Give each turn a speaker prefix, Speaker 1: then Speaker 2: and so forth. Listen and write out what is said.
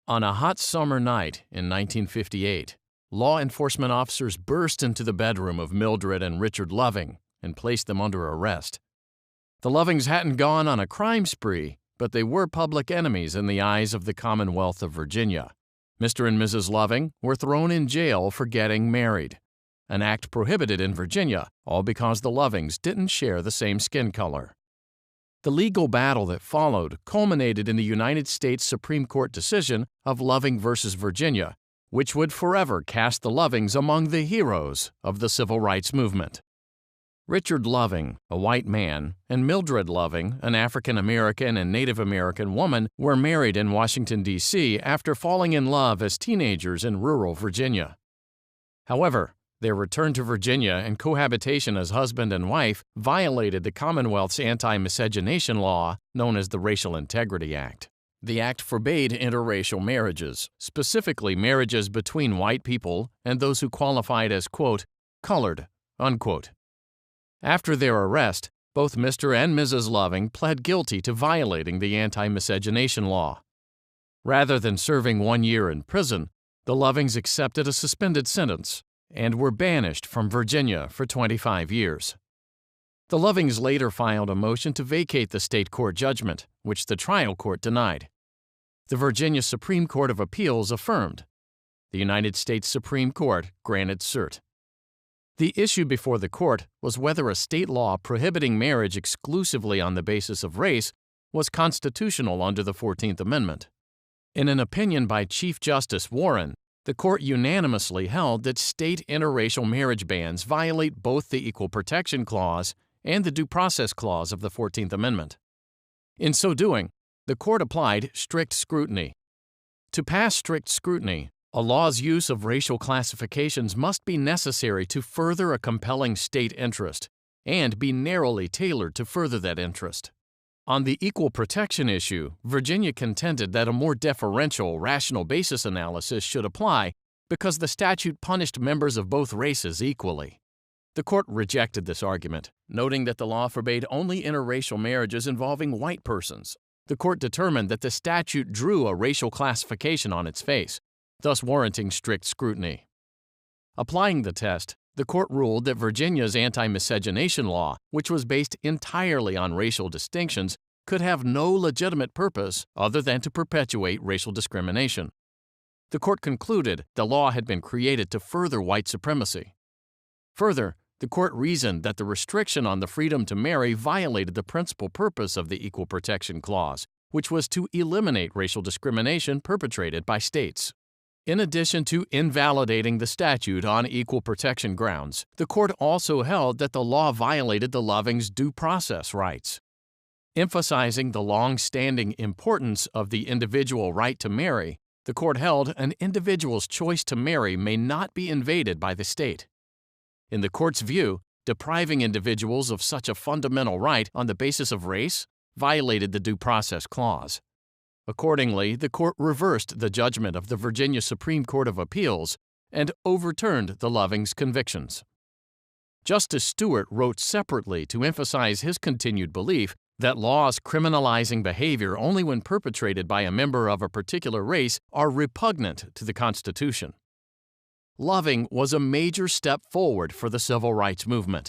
Speaker 1: On a hot summer night in 1958, law enforcement officers burst into the bedroom of Mildred and Richard Loving and placed them under arrest. The Lovings hadn't gone on a crime spree, but they were public enemies in the eyes of the Commonwealth of Virginia. Mr. and Mrs. Loving were thrown in jail for getting married, an act prohibited in Virginia, all because the Lovings didn't share the same skin color. The legal battle that followed culminated in the United States Supreme Court decision of Loving v. Virginia, which would forever cast the Lovings among the heroes of the civil rights movement. Richard Loving, a white man, and Mildred Loving, an African American and Native American woman, were married in Washington, D.C. after falling in love as teenagers in rural Virginia. However, their return to Virginia and cohabitation as husband and wife violated the Commonwealth's anti-miscegenation law known as the Racial Integrity Act. The act forbade interracial marriages, specifically marriages between white people and those who qualified as, quote, colored, unquote. After their arrest, both Mr. and Mrs. Loving pled guilty to violating the anti-miscegenation law. Rather than serving 1 year in prison, the Lovings accepted a suspended sentence and were banished from Virginia for 25 years. The Lovings later filed a motion to vacate the state court judgment, which the trial court denied. The Virginia Supreme Court of Appeals affirmed. The United States Supreme Court granted cert. The issue before the court was whether a state law prohibiting marriage exclusively on the basis of race was constitutional under the 14th Amendment. In an opinion by Chief Justice Warren, the court unanimously held that state interracial marriage bans violate both the Equal Protection Clause and the Due Process Clause of the 14th Amendment. In so doing, the court applied strict scrutiny. To pass strict scrutiny, a law's use of racial classifications must be necessary to further a compelling state interest and be narrowly tailored to further that interest. On the equal protection issue, Virginia contended that a more deferential, rational basis analysis should apply because the statute punished members of both races equally. The court rejected this argument, noting that the law forbade only interracial marriages involving white persons. The court determined that the statute drew a racial classification on its face, thus warranting strict scrutiny. Applying the test, the court ruled that Virginia's anti-miscegenation law, which was based entirely on racial distinctions, could have no legitimate purpose other than to perpetuate racial discrimination. The court concluded the law had been created to further white supremacy. Further, the court reasoned that the restriction on the freedom to marry violated the principal purpose of the Equal Protection Clause, which was to eliminate racial discrimination perpetrated by states. In addition to invalidating the statute on equal protection grounds, the court also held that the law violated the Lovings' due process rights. Emphasizing the long-standing importance of the individual right to marry, the court held an individual's choice to marry may not be invaded by the state. In the court's view, depriving individuals of such a fundamental right on the basis of race violated the Due Process Clause. Accordingly, the court reversed the judgment of the Virginia Supreme Court of Appeals and overturned the Lovings' convictions. Justice Stewart wrote separately to emphasize his continued belief that laws criminalizing behavior only when perpetrated by a member of a particular race are repugnant to the Constitution. Loving was a major step forward for the civil rights movement.